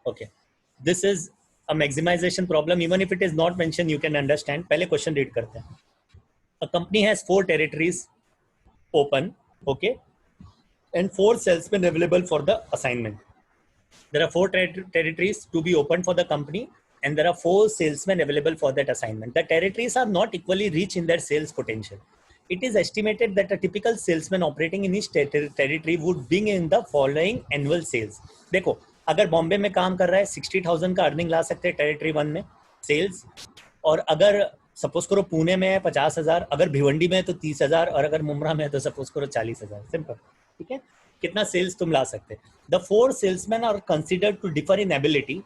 Okay, this is a maximization problem. Even if it is not mentioned, you can understand. पहले question read करते हैं. A company has 4 territories open, okay, and 4 salesmen available for the assignment. There are 4 territories to be opened for the company, and there are 4 salesmen available for that assignment. The territories are not equally rich in their sales potential. It is estimated that a typical salesman operating in each territory would bring in the following annual sales. देखो, अगर बॉम्बे में काम कर रहा है 60,000 का earning ला सकते हैं टेरिटरी 1 में सेल्स, और अगर सपोज करो पुणे में है 50,000, अगर भिवंडी में है तो 30,000, और अगर मुमरा में है तो सपोज करो 40,000. सिंपल. ठीक है, कितना सेल्स तुम ला सकते. The 4 salesmen are considered to differ in ability.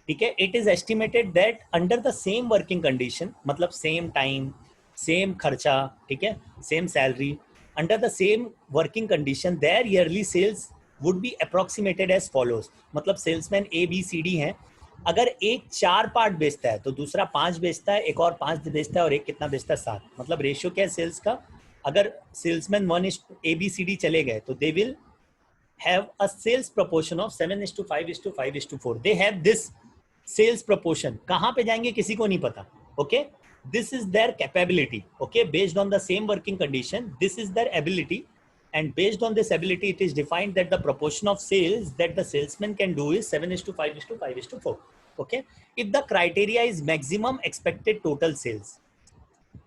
ठीक है, it is estimated that under the same working condition, मतलब सेम टाइम, सेम खर्चा, ठीक है, same salary, under the same working condition their yearly sales would be approximated as follows. मतलब salesmen A B C D हैं, अगर एक 4 part बेचता है तो दूसरा 5 बेचता है, एक और 5 बेचता है, और एक कितना बेचता है 7. मतलब रेशियो क्या है सेल्स का. अगर salesman 1 A B C D चले गए तो they will have a sales proportion of 7:5:5:4. They have this sales proportion. कहाँ पे जाएंगे किसी को नहीं पता. Okay, this is their capability. Okay, based on the same working condition, this is their ability, and based on this ability, it is defined that the proportion of sales that the salesman can do is 7:5:5:4. Okay, if the criteria is maximum expected total sales.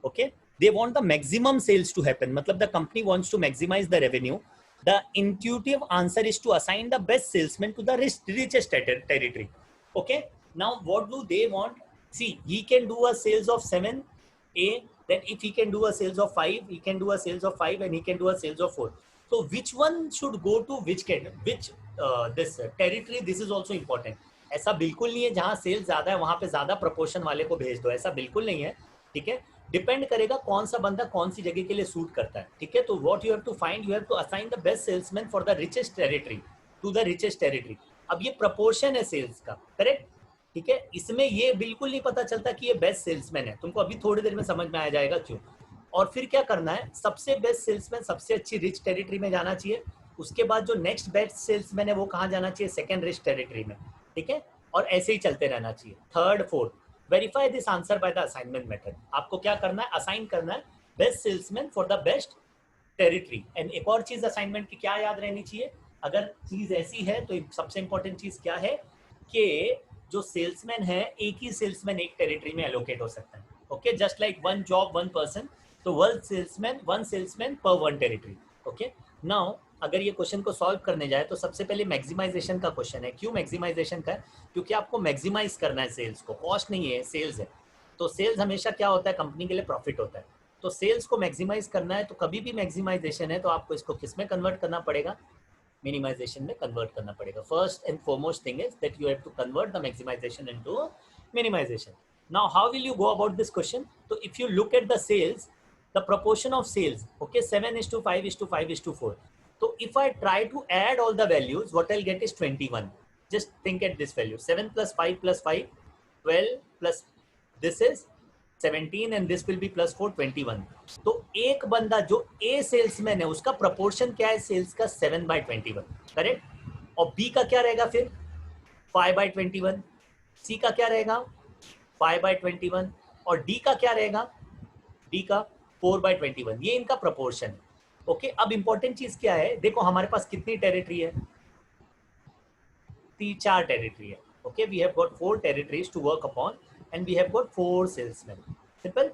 Okay, they want the maximum sales to happen. मतलब the company wants to maximize the revenue. The intuitive answer is to assign the best salesman to the richest territory. Okay, now what do they want? See, he can do a sales of 7A, then if he can do a sales of 5, he can do a sales of 5, and he can do a sales of 4. So which one should go to which this territory? This is also important. ऐसा बिल्कुल नहीं है जहां sales ज्यादा है वहां पे ज्यादा प्रोपोर्शन वाले को भेज दो, ऐसा बिल्कुल नहीं है. ठीक है, डिपेंड करेगा कौन सा बंदा कौन सी जगह के लिए सूट करता है. ठीक है, तो what you have to find, you have to assign the best salesman for the richest territory to the richest territory. अब ये प्रपोर्शन है सेल्स का, करेक्ट. ठीक है, इसमें ये बिल्कुल नहीं पता चलता कि ये बेस्ट सेल्समैन है. तुमको अभी थोड़ी देर में समझ में आ जाएगा क्यों. और फिर क्या करना है, सबसे बेस्ट सेल्समैन सबसे अच्छी रिच टेरिटरी में जाना चाहिए. उसके बाद जो नेक्स्ट बेस्ट सेल्समैन है वो कहाँ जाना चाहिए, सेकेंड रिच टेरिटरी में. ठीक है, और ऐसे ही चलते रहना चाहिए. Third, fourth. Verify this answer by the assignment method. आपको क्या करना है, असाइन करना है best salesman for the best territory. And एक और चीज असाइनमेंट की क्या याद रहनी चाहिए, अगर चीज ऐसी है तो सबसे इंपॉर्टेंट चीज क्या है कि जो सेल्समैन है एक ही सेल्समैन एक टेरिटरी में एलोकेट हो सकता है. Okay, just like one job one person, तो वन सेल्समैन पर वन टेरिटरी. ओके, नाउ अगर ये क्वेश्चन को सॉल्व करने जाए तो सबसे पहले मैक्सिमाइजेशन का क्वेश्चन है. क्यों मैक्सिमाइजेशन का है, क्योंकि आपको मैक्सिमाइज करना है सेल्स को. कॉस्ट नहीं है, सेल्स है. तो सेल्स हमेशा क्या होता है, कंपनी के लिए प्रॉफिट होता है. तो सेल्स को मैक्सिमाइज करना है, तो कभी भी मैक्सिमाइजेशन है तो आपको इसको किस में कन्वर्ट करना पड़ेगा, मिनिमाइजेशन में कन्वर्ट करना पड़ेगा. First and foremost thing is that you have to convert the maximization into minimization. Now how will you go about this question. तो if you look at the sales, the proportion of sales, okay, 7:5:5:4. So if I try to add all the values, what I'll get is 21. Just think at this value, 7 plus 5 plus 5, 12 plus this is 17, and this will be plus 4, 21. तो एक बंदा जो A salesman है उसका proportion क्या है sales का, 7/21, correct. और B का क्या रहेगा फिर, 5/21. C का क्या रहेगा, 5/21. और D का क्या रहेगा, D का 4/21. ये इनका प्रपोर्शन है. ओके, अब इंपॉर्टेंट चीज क्या है, देखो हमारे पास कितनी टेरिटरी है, 4 टेरिटरी है. Okay, we have got 4 territories to work upon and we have got 4 salesman. Simple.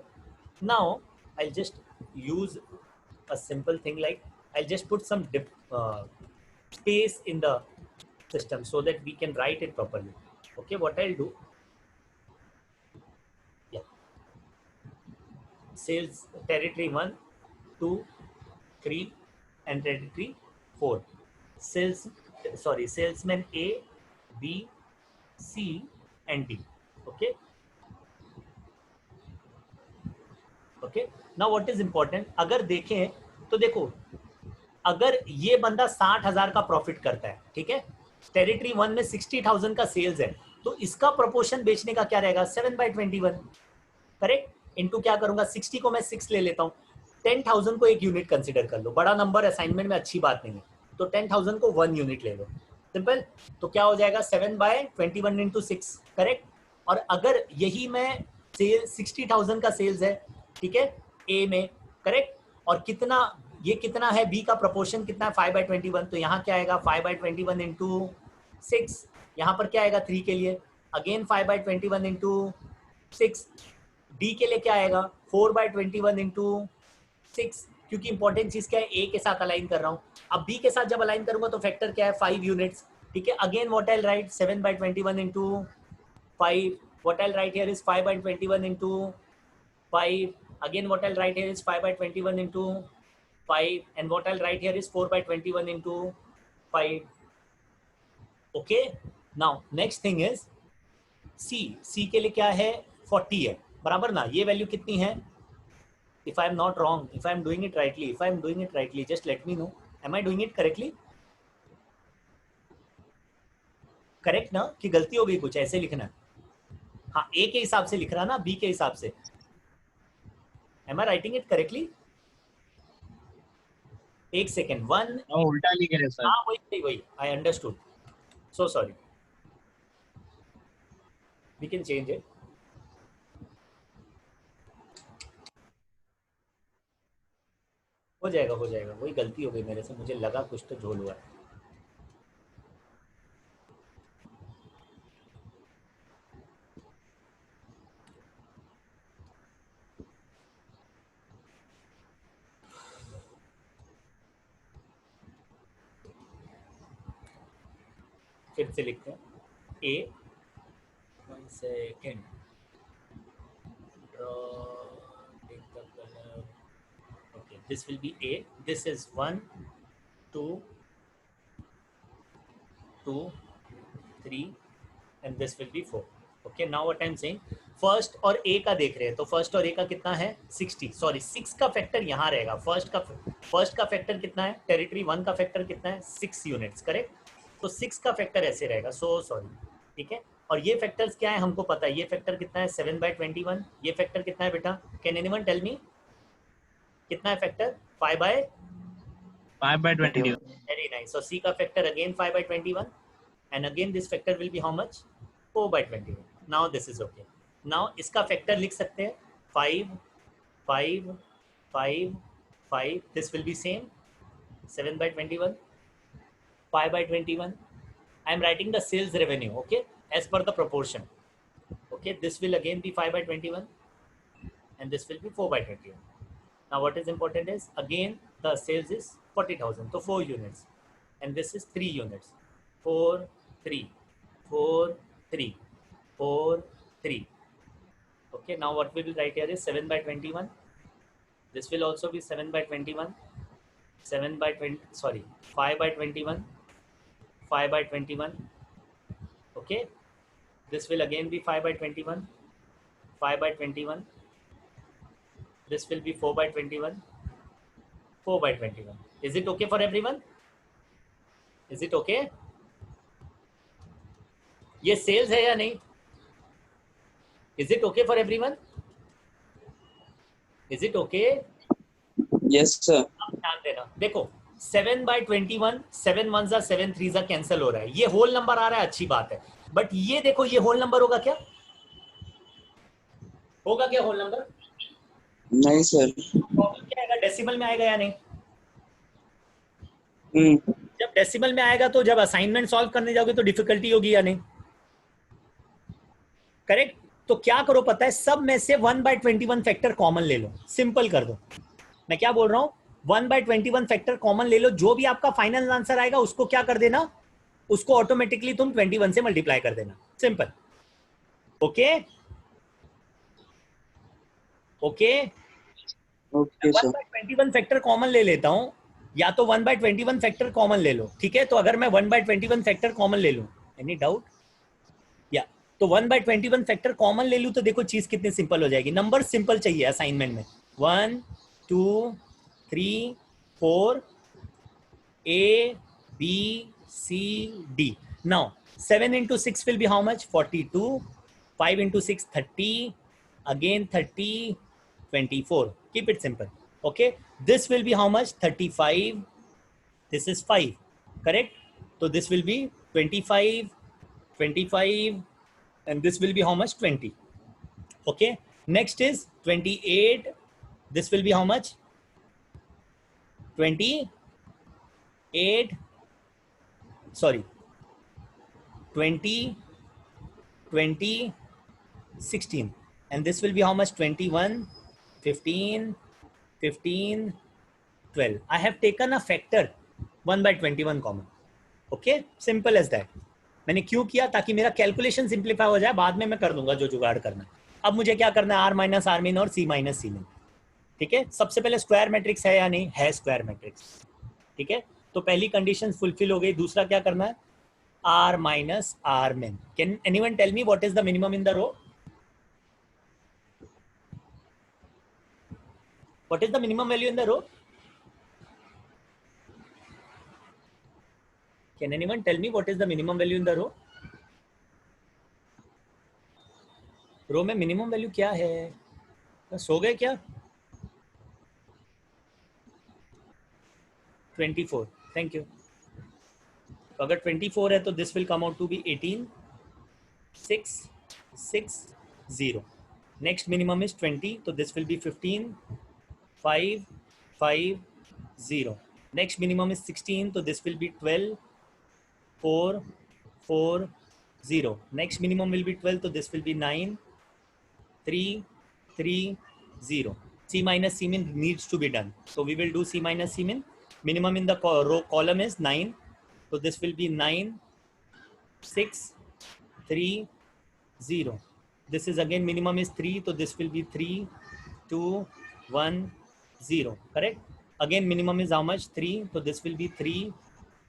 Now I just use a simple thing like I just put some space in the system so that we can write it properly. Okay, what I'll do, sales territory 1, 2, 3 and territory 4. Salesman A, B, C and D. Okay. Okay. Now what is important, अगर देखें तो देखो अगर ये बंदा 60,000 का profit करता है, ठीक है, टेरिटरी 1 में 60,000 का सेल्स है, तो इसका प्रोपोर्शन बेचने का क्या रहेगा, 7/21, करेक्ट. इनटू क्या करूंगा, 60 को मैं 6 ले लेता हूँ, 10,000 को एक यूनिट कंसीडर कर लो. बड़ा नंबर असाइनमेंट में अच्छी बात नहीं है, तो 10,000 को 1 यूनिट ले लो. सिंपल। तो क्या हो जाएगा 7/21 इंटू 6, करेक्ट। और अगर यही मैं सेल 60,000 का सेल्स है, ठीक है, ए में, करेक्ट, और कितना, ये कितना है, बी का प्रोपोर्शन कितना है 5/21, तो यहाँ क्या आएगा 5/21 इंटू 6, यहाँ पर क्या आएगा 3 के लिए, अगेन 5/21 इंटू 6, डी के लिए क्या आएगा 4/21 इंटू 6, क्योंकि इंपॉर्टेंट चीज क्या है, ए के साथ अलाइन कर रहा हूँ। अब बी के साथ जब अलाइन करूंगा तो फैक्टर क्या है 5 यूनिट्स, ठीक है। Again what I right 7/21 into 5, what I right here is 5/21 into 5, again what I right here is 5/21 into 5, and what I'll write here is 4/21 into 5. Okay, now next thing is C के लिए क्या है 40 है, बराबर ना, ये value कितनी है, if I am not wrong, if I am doing it rightly, just let me know, am I doing it correctly? Correct ना, कि गलती हो गई कुछ, ऐसे लिखना है, हाँ ए के हिसाब से लिख रहा ना, बी के हिसाब से, am I writing it correctly? एक सेकेंड, वन, उल्टा लिख रहे सर। हाँ वही वही, I understood, so sorry, we can change it. हो जाएगा वही गलती हो गई मेरे से, मुझे लगा कुछ तो झोल हुआ है। फिर से लिखते हैं A, one second, okay, this will be A, this is 1 2 2 3 and this will be 4. Okay, now what I'm saying, first और ए का देख रहे हैं, तो फर्स्ट और ए का कितना है 60, सॉरी 6 का फैक्टर यहाँ रहेगा, फर्स्ट का फैक्टर कितना है, टेरिटरी 1 का फैक्टर कितना है 6 यूनिट्स, करेक्ट, तो 6 का फैक्टर ऐसे रहेगा, सो सॉरी, ठीक है। और ये फैक्टर्स क्या है हमको पता है, ये फैक्टर कितना है 7/21, ये फैक्टर कितना है बेटा, कैन एनीवन टेल मी कितना है factor, 5/21. Very nice. So C का factor again 5/21 and again this factor will be how much 4/21. Now this is okay. Now इसका फैक्टर लिख सकते हैं 5 5 5 5, this will be same 7/21 5/21. I am writing the sales revenue, okay, as per the proportion. Okay, this will again be 5/21 and this will be 4/21. Now what is important is again the sales is 40,000, so 4 units, and this is 3 units, 4 3 4 3 4 3. Okay, now what we will write here is 7/21. This will also be 7/21, 5/21, 5/21. Okay, this will again be 5/21, 5/21. This will be 4/21, 4/21. Is it okay for everyone? Is it okay? ये sales है या नहीं? Is it okay for everyone? Is it okay? Yes sir. अब ध्यान देना, देखो 7/21, 7 1s are 7 3s are cancel हो रहा है, ये होल नंबर आ रहा है, अच्छी बात है, बट ये देखो ये होल नंबर होगा क्या, होगा क्या होल नंबर? नहीं सर। प्रॉब्लम क्या आएगा, डेसिमल में आएगा या नहीं? जब डेसिमल में आएगा तो जब असाइनमेंट सॉल्व करने जाओगे तो डिफिकल्टी होगी या नहीं, करेक्ट। तो क्या करो पता है, सब में से 1/21 फैक्टर कॉमन ले लो, सिंपल कर दो। मैं क्या बोल रहा हूं, 1/21 फैक्टर कॉमन ले लो, जो भी आपका फाइनल आंसर आएगा उसको क्या कर देना, उसको ऑटोमेटिकली तुम 21 से मल्टीप्लाई कर देना, simple. Okay okay, 1/21 factor common ले लेता हूं, या तो 1/21 फैक्टर कॉमन ले लो, ठीक है। तो अगर मैं 1/21 फैक्टर कॉमन ले लूं, एनी डाउट, या तो 1/21 फैक्टर कॉमन ले लूं तो देखो चीज कितनी सिंपल हो जाएगी, नंबर सिंपल चाहिए असाइनमेंट में, 1 2 3 4 A B C D. Now 7 into 6 will be how much, 42, 5 into 6 30, again 30, 24. Keep it simple. Okay, this will be how much, 35, this is 5, correct, so this will be 25, 25, and this will be how much? 20. Okay, next is 28. This will be how much? 28, sorry, 20, 20, 16, and this will be how much? 21, 15, 15, 12. I have taken a factor 1/21 कॉमन. Okay, simple as that. मैंने क्यों किया? ताकि मेरा calculation simplify हो जाए, बाद में मैं कर दूंगा जो जुगाड़ करना. अब मुझे क्या करना है? आर माइनस आर मीन और सी माइनस सी मीन. ठीक है, सबसे पहले स्क्वायर मैट्रिक्स है या नहीं है? Square matrix. ठीक है, तो पहली कंडीशन फुलफिल हो गई. दूसरा क्या करना है? R minus R min. Can anyone tell me what is the minimum in the row? What is the minimum value in the row? Can anyone tell me what is the minimum value in the row? Row में minimum value क्या है? सो गए क्या? 24. Thank you. तो अगर 24 है तो this will come out to be 18, 6, 6, 0. Next minimum is 20, तो this will be 15, 5, 5, 0. Next minimum is 16, तो this will be 12, 4, 4, 0. Next minimum will be 12, so this will be 9, 3, 3, 0. C minus C min needs to be done. So we will do C minus C min. Minimum in the row column is 9. So this will be 9, 6, 3, 0. This is again minimum is 3. So this will be 3, 2, 1, 0. Correct? Again minimum is how much? 3. So this will be 3,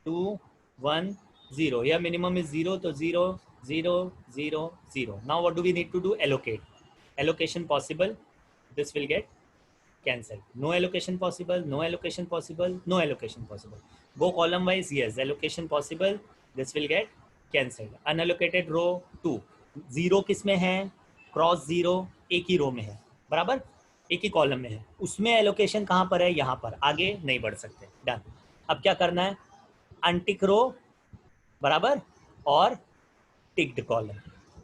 2, 1, 0. Here minimum is 0. So 0, 0, 0, 0. Now what do we need to do? Allocate. Allocation possible. This will get cancelled. No allocation possible. No allocation possible. No allocation possible. Go column wise. Yes. Allocation possible. This will get cancelled. Unallocated row 2. 0 किस में है? Cross 0 एक ही रो में है. बराबर, एक ही column में है. उसमें एलोकेशन कहाँ पर है? यहाँ पर. आगे नहीं बढ़ सकते. डन. अब क्या करना है? अनटिक रो बराबर और टिक्ड कॉलम.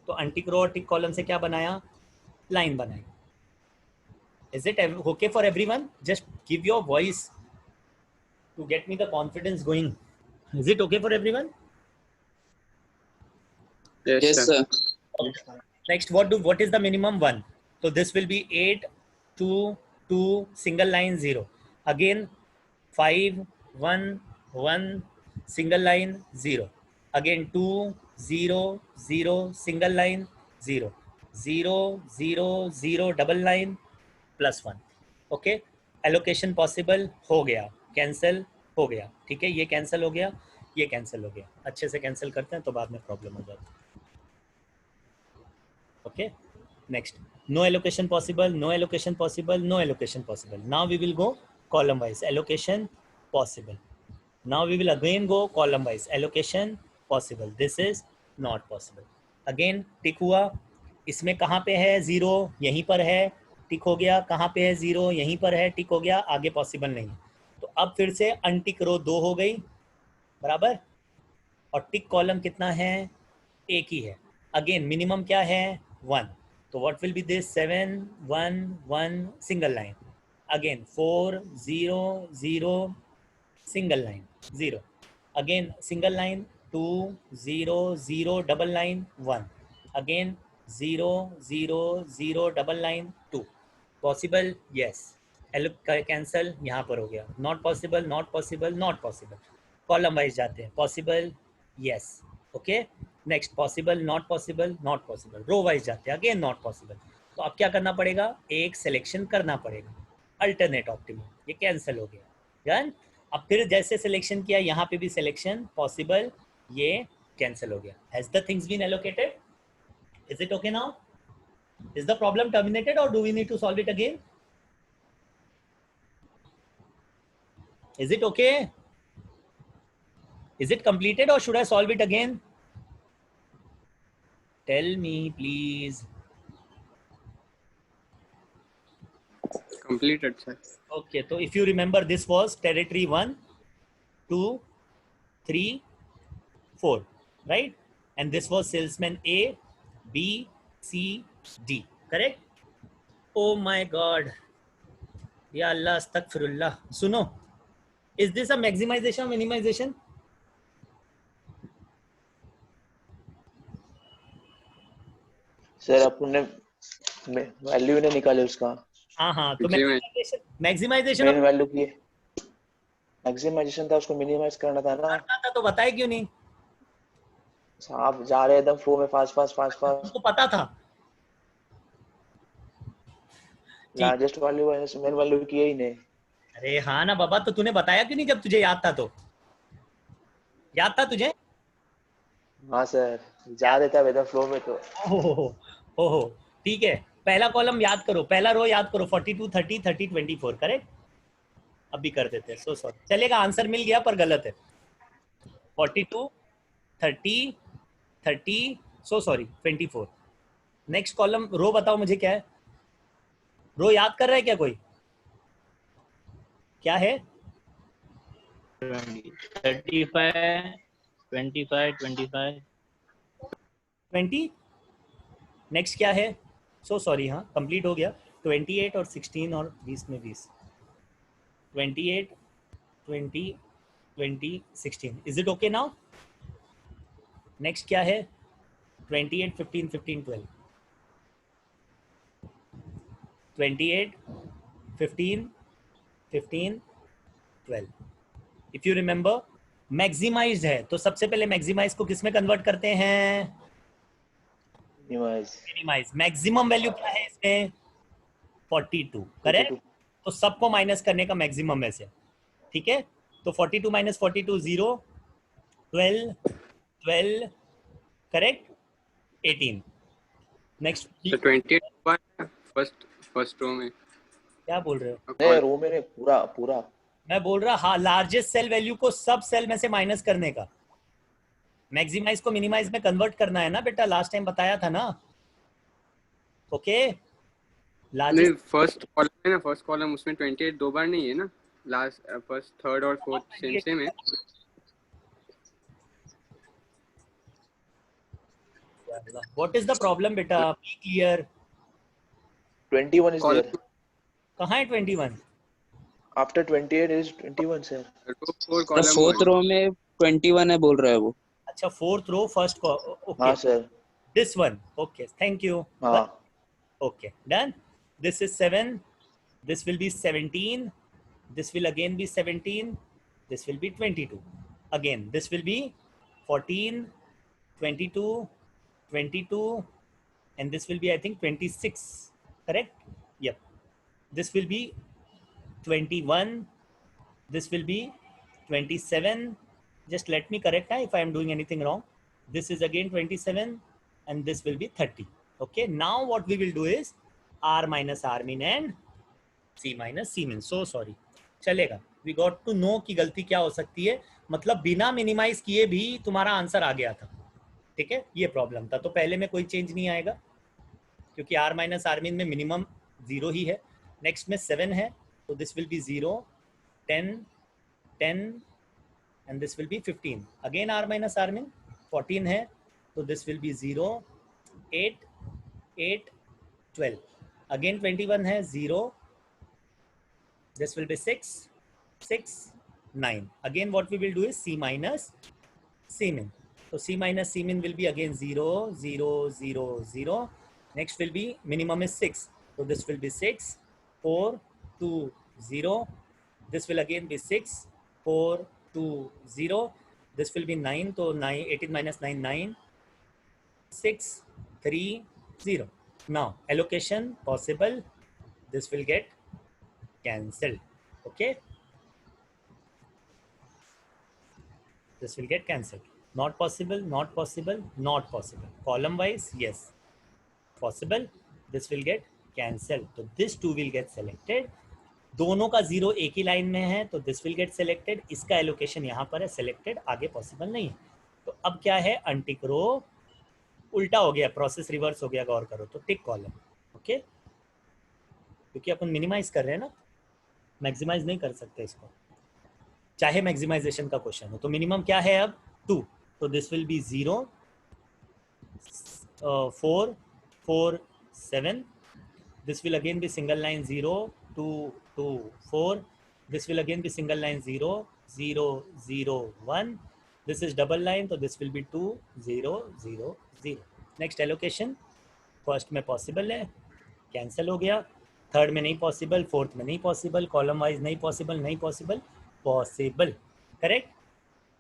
तो अनटिक रो और टिक कॉलम से क्या बनाया? लाइन बनाई. Is it okay for everyone? Just give your voice to get me the confidence going. Is it okay for everyone? Yes, sir. Okay. Next, what is the minimum? 1. So this will be 8, 2, 2, single line 0. Again 5, 1, 1, single line 0. Again 2, 0, 0, single line 0. 0, 0, 0, double line +1. Okay, allocation possible हो गया, cancel हो गया. ठीक है, ये cancel हो गया, ये कैंसिल हो गया. अच्छे से कैंसिल करते हैं तो बाद में प्रॉब्लम हो जाती है. Okay, next. No allocation possible, no allocation possible, no allocation possible. Now we will go column wise. Allocation possible. Now we will again go column wise. Allocation possible. This is not possible. Again tick हुआ. इसमें कहाँ पे है? 0 यहीं पर है, टिक हो गया. कहाँ पे है? 0 यहीं पर है, टिक हो गया. आगे पॉसिबल नहीं. तो अब फिर से अनटिक रो 2 हो गई बराबर, और टिक कॉलम कितना है? एक ही है. अगेन मिनिमम क्या है? 1. तो what will be this? 7, 1, 1, single line. Again 4, 0, 0, single line 0. Again single line 2, 0, 0, double line 1. Again 0, 0, 0, double line 2. Possible? Yes. Cancel यहाँ पर हो गया. Not possible, not possible, not possible. Column wise जाते हैं. Possible? Yes. Okay, next. Possible, not possible, not possible. Row wise जाते हैं. Again not possible. तो अब क्या करना पड़ेगा? एक सिलेक्शन करना पड़ेगा. Alternate optimum. ये कैंसिल हो गया. डन. अब फिर जैसे सिलेक्शन किया यहाँ पे भी सिलेक्शन पॉसिबल, ये कैंसिल हो गया. Has the things been allocated? Is it okay now? Is the problem terminated or do we need to solve it again? Is it okay? Is it completed or should I solve it again? Tell me please. Completed, sir. Okay, so if you remember, this was territory 1, 2, 3, 4. right? And this was salesman A, B, C, D. Correct? Oh my God. Ya Allah, astaghfirullah. Suno, is this a maximization or minimization? Sir अपन ने value ही नहीं निकाले उसका, हाँ, तो Maximization. Maximization main value की maximization था, उसको मिनिमाइज करना था ना। था तो बताए क्यों नहीं? आप जा रहे एकदम फ्लो में, फास्ट फास्ट फास्ट फास्ट। तुमको पता था? लार्जेस्ट वैल्यू मेन वैल्यू की ही नहीं। अरे हाँ ना बाबा, तो तूने बताया क्यों नहीं जब तुझे याद था? तो याद था तुझे? हाँ सर, जा रहे थे एकदम फ्लो में तो। ओहो, ठीक है। पहला कॉलम याद करो, पहला रो याद करो, 42, 30, 30, 24, करेक्ट? अभी कर देते हैं, सो सॉरी। चलेगा, आंसर मिल गया पर गलत है। 42, 30, 30, सो सॉरी, 24। नेक्स्ट कॉलम, रो बताओ मुझे क्या है? रो याद कर रहा है क्या कोई? क्या है? 35, 25, 25, 20। नेक्स्ट क्या है? सो सॉरी, हाँ कंप्लीट हो गया। 28 और 16 और 20 में 20। 28, 20, 20, 16। Is it okay now? Next क्या है? 28, 15, 15, 12। 28, 15, 15, 12। इफ यू रिमेंबर, मैक्सिमाइज्ड है तो सबसे पहले मैक्सिमाइज को किस में कन्वर्ट करते हैं? मिनिमाइज। मैक्सिमम वैल्यू क्या है इसमें? 42, करेक्ट? तो सबको माइनस करने का मैक्सिमम है से, ठीक है? तो 42 माइनस 42 0, 12, 12, करेक्ट? 18। नेक्स्ट। तो 28 फर्स्ट रो में क्या बोल रहे हो? नहीं, रो में नहीं, पूरा पूरा। मैं बोल रहा हाँ, लार्जेस्ट सेल वैल्यू को सब सेल में से माइनस करने का। मैक्सिमाइज को मिनिमाइज में कन्वर्ट करना है ना बेटा, लास्ट टाइम बताया था ना। ओके, नहीं, फर्स्ट कॉलम है ना, फर्स्ट कॉलम उसमें 28 दो बार नहीं है ना, लास्ट फर्स्ट थर्ड और फोर्थ सेम है। व्हाट इज द प्रॉब्लम बेटा? Be clear. 21 is there. कहाँ है 21? After 28 is 21 sir. Row 4 sir column fourth row में 21 है बोल रहा है वो। अच्छा, फोर्थ रो फर्स्ट को, ओके। हाँ sir. This one, okay, thank you. हाँ। Okay, done. This is 7. This will be 17. This will again be 17. This will be 22. Again, this will be 14, 22, 22, and this will be, I think, 26. Correct? Yep. This will be 21. This will be 27. Just let me correct if I am doing anything wrong. This is again 27, and this will be 30. Okay, now what we will do is R minus R min and C minus C min. So sorry, चलेगा। We got to know कि गलती क्या हो सकती है, मतलब बिना minimise किए भी तुम्हारा आंसर आ गया था, ठीक है? ये प्रॉब्लम था। तो पहले में कोई चेंज नहीं आएगा क्योंकि R minus R min में मिनिमम 0 ही है। नेक्स्ट में 7 है तो this will B 0, 10, 10, and this will be 15. Again R minus R min 14 है तो this will be 0, 8, 8, 12. Again 21 है 0. This will be 6, 6, 9. Again what we will do is C minus C min. So C minus C min will be again 0, 0, 0, 0. Next will be minimum is 6. So this will be 6, 4, 2, 0. This will again be 6, 4, 2, 0. This will be 9. So 9, 18 minus 9, 9, 6, 3, 0. Now allocation possible. This will get cancelled. Okay, this will get cancelled. Not possible, not possible, not possible. Column wise, yes, possible. This will get cancelled. So this two will get selected. दोनों का 0 एक ही line में है तो this will get selected. इसका allocation यहाँ पर है सेलेक्टेड, आगे पॉसिबल नहीं है। तो अब क्या है? अनटिक रो, उल्टा हो गया, प्रोसेस रिवर्स हो गया, गौर करो। तो टिक कॉलम, ओके, क्योंकि अपन मिनिमाइज कर रहे हैं ना, मैक्सिमाइज नहीं कर सकते इसको, चाहे मैक्सिमाइजेशन का क्वेश्चन हो। तो मिनिमम क्या है अब? 2, तो this will B 0 4 4 7. This will again be single line 0 2 2 4. This will again be single line 0 0 0 1. This is double line, so this will be 2 0 0 0. Next allocation. First में पॉसिबल है, कैंसिल हो गया. थर्ड में नहीं पॉसिबल, फोर्थ में नहीं possible, column wise नहीं possible, नहीं पॉसिबल, पॉसिबल. करेक्ट.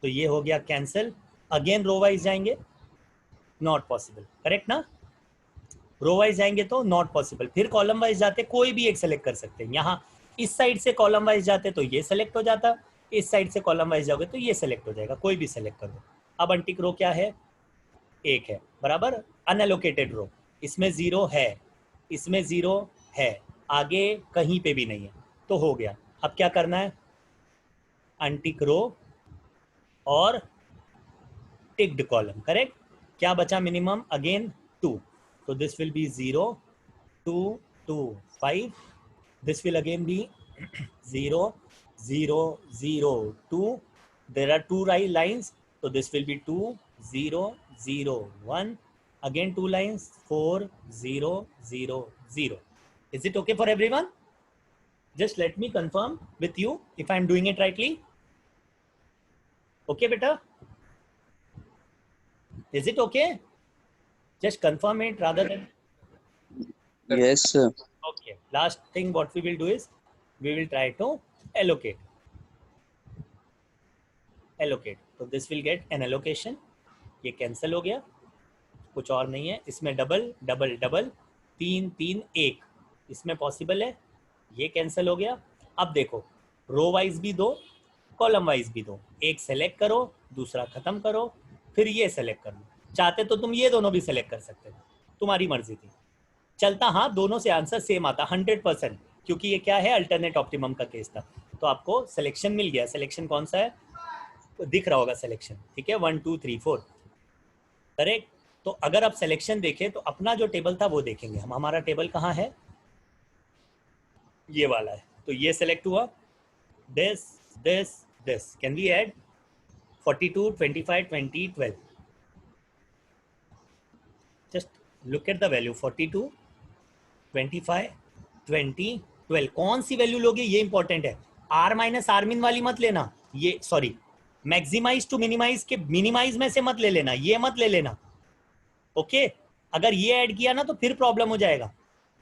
तो ये हो गया कैंसिल. अगेन रो वाइज जाएंगे, नॉट पॉसिबल. करेक्ट ना. रो वाइज जाएंगे तो नॉट पॉसिबल. फिर कॉलम वाइज जाते कोई भी एक सेलेक्ट कर सकते हैं. यहाँ इस साइड से कॉलम वाइज जाते तो ये सेलेक्ट हो जाता, इस साइड से कॉलम वाइज जाओगे तो ये सेलेक्ट हो जाएगा. कोई भी सेलेक्ट कर दो. अब अनटिक रो क्या है, एक है बराबर. अनएलोकेटेड रो, इसमें 0 है, इसमें 0 है, आगे कहीं पे भी नहीं है, तो हो गया. अब क्या करना है, अनटिक रो और टिक्ड कॉलम. करेक्ट. क्या बचा minimum, again 2. So this will be 0 2 2 5. This will again be 0 0 0 2. There are 2 right lines, so this will be 2 0 0 1. Again 2 lines, 4 0 0 0. Is it okay for everyone? Just let me confirm with you if I am doing it rightly. Okay beta, is it okay? Just confirm it rather than. Yes, sir. Okay. Last thing what we will do is we will try to allocate. Allocate. So this will get an allocation. ये cancel हो गया, कुछ और नहीं है. इसमें double double double 3 3 1, इसमें possible है. ये cancel हो गया. अब देखो रो वाइज भी दो, कॉलम वाइज भी दो. एक सेलेक्ट करो, दूसरा खत्म करो, फिर ये सेलेक्ट कर लो. चाहते तो तुम ये दोनों भी सेलेक्ट कर सकते थे, तुम्हारी मर्जी थी. चलता हाँ, दोनों से आंसर सेम आता 100%, क्योंकि ये क्या है, अल्टरनेट ऑप्टिमम का केस था. तो आपको सिलेक्शन मिल गया. सिलेक्शन कौन सा है, तो दिख रहा होगा सिलेक्शन. ठीक है, 1 2 3 4. करेक्ट. तो अगर आप सिलेक्शन देखें तो अपना जो टेबल था वो देखेंगे हम. हमारा टेबल कहाँ है, ये वाला है. तो ये सेलेक्ट हुआ, this this this. Can we add 42 25 20 12. Just look at the value 42 25 20 12. कौन सी वैल्यू लोगे ये इंपॉर्टेंट है. आर माइनस आरमिन वाली मत लेना, ये सॉरी मैक्सिमाइज टू मिनिमाइज के मिनिमाइज में से मत ले लेना, ये मत ले लेना. ओके. अगर ये ऐड किया ना तो फिर प्रॉब्लम हो जाएगा.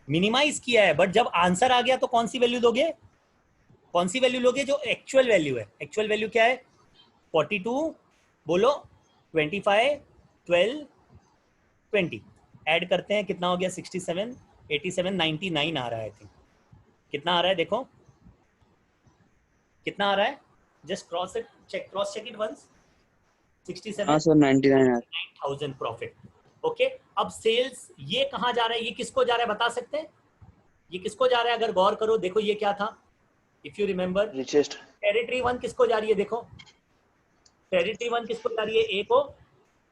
मिनिमाइज किया है, बट जब आंसर आ गया तो कौन सी वैल्यू दोगे, कौन सी वैल्यू लोगे, जो एक्चुअल वैल्यू है. एक्चुअल वैल्यू क्या है, 42 बोलो 25 12 20. ऐड करते हैं, कितना हो गया, 67 87 99 आ रहा है. आई थिंक कितना आ रहा है, देखो कितना आ रहा है. Just cross check it once. 67. हाँ सर, 99,000 प्रॉफिट. ओके. अब सेल्स ये कहाँ जा रहा है, ये किसको जा रहा है बता सकते हैं, ये किसको जा रहा है. अगर गौर करो, देखो ये क्या था, if you remember, richest. Territory 1 किसको जा रही है, देखो टेरिटरी 1 किसको जा रही है, ए को.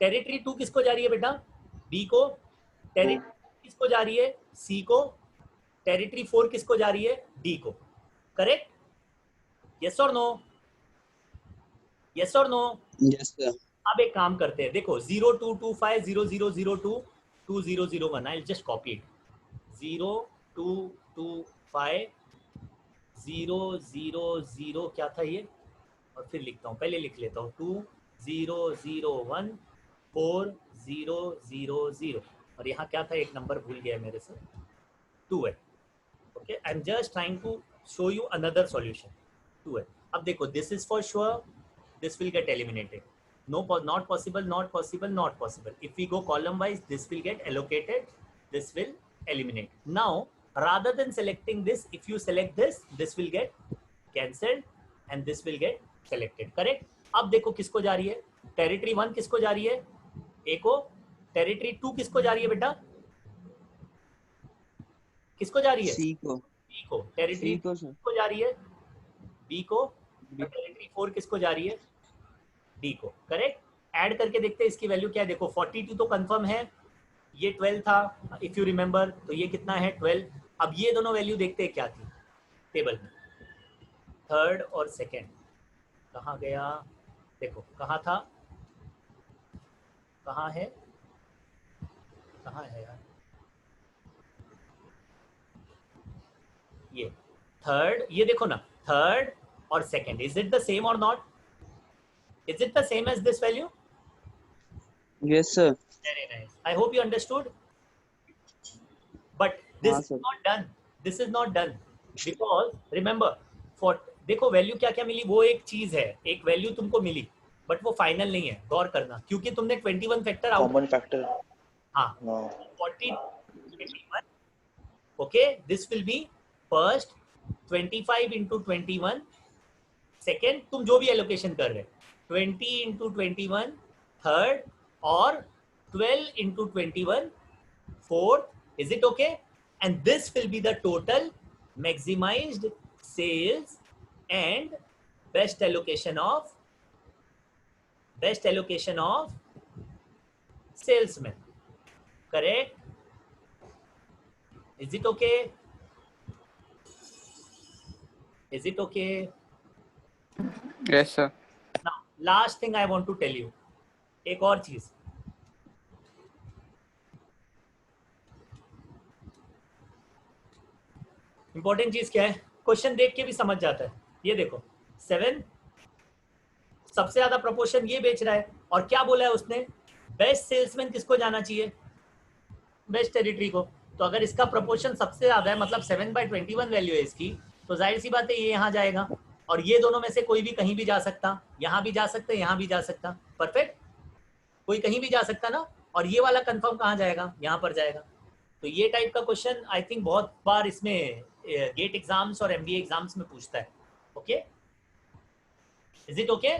टेरिटरी 2 किसको जा रही है बेटा, बी को. टेरिटरी किसको जा रही है, सी को. टेरिटरी 4 किसको जा रही है, डी को. करेक्ट. यस और नो, यस और नो. Yes sir. अब एक काम करते हैं, देखो 0225 0002 2001. I just copy it. 0225 000 क्या था ये, और फिर लिखता हूँ, पहले लिख लेता हूँ 2001 4000. और यहाँ क्या था, एक नंबर भूल गया मेरे से, 2 है. Okay. I am just trying to show you another solution. 2 है. अब देखो this is for sure, this will get eliminated. No, not possible, not possible, not possible. If we go column wise, this will get allocated, this will eliminate. Now, rather than selecting this, if you select this, this will get cancelled and this will get selected. Correct? अब देखो किसको जा रही है, territory 1 किसको जा रही है, ए को. टेरिटरी 2 किसको जा रही है बेटा, किसको जा रही है, सी को. बी को. टेरिटरी सी को सर. किसको जा रही है, बी को. टेरिटरी 4 किसको जा रही है, डी को. करेक्ट. ऐड करके देखते हैं इसकी वैल्यू क्या है. देखो 42 तो कंफर्म है, ये 12 था इफ यू रिमेंबर, तो ये कितना है 12. अब ये दोनों वैल्यू देखते हैं क्या थी टेबल में. थर्ड और सेकंड कहाँ गया, देखो कहाँ था, कहाँ है, कहाँ है यार ये थर्ड, ये देखो ना, थर्ड और second, is it the same और not? Is it the same as this value? Yes, sir. Very nice. I hope you understood. But this हाँ, is sir. not done. This is not done because remember, for देखो value क्या क्या मिली, वो एक चीज है, एक वैल्यू तुमको मिली, बट वो फाइनल नहीं है, गौर करना, क्योंकि तुमने 21 फैक्टर आउट, Common factor. हाँ, No. 40 21. Okay, this will be first 25 into 21. Second तुम जो भी एलोकेशन कर रहे, 20 into 21 थर्ड, और 12 into 21 fourth. Is it okay? And this will be the total maximized sales and best allocation of salesman. Correct? Is it okay? Is it okay? Yes, sir. Now, last thing I want to tell you, एक और चीज, important चीज क्या है, question देख के भी समझ जाता है। ये देखो 7 सबसे ज्यादा प्रोपोर्शन ये बेच रहा है, और क्या बोला है उसने, बेस्ट सेल्समैन किसको जाना चाहिए, बेस्ट टेरिटरी को। तो अगर इसका प्रोपोर्शन सबसे ज्यादा है, मतलब 7/21 वैल्यू है इसकी, तो जाहिर सी बात है ये यहाँ जाएगा, और ये दोनों में से कोई भी कहीं भी जा सकता, यहाँ भी जा सकता, यहाँ भी जा सकता। परफेक्ट, कोई कहीं भी जा सकता ना, और ये वाला कंफर्म कहाँ जाएगा, यहाँ पर जाएगा। तो ये टाइप का क्वेश्चन आई थिंक बहुत बार इसमें गेट एग्जाम्स और MBA एग्जाम्स में पूछता है। Okay, is it okay?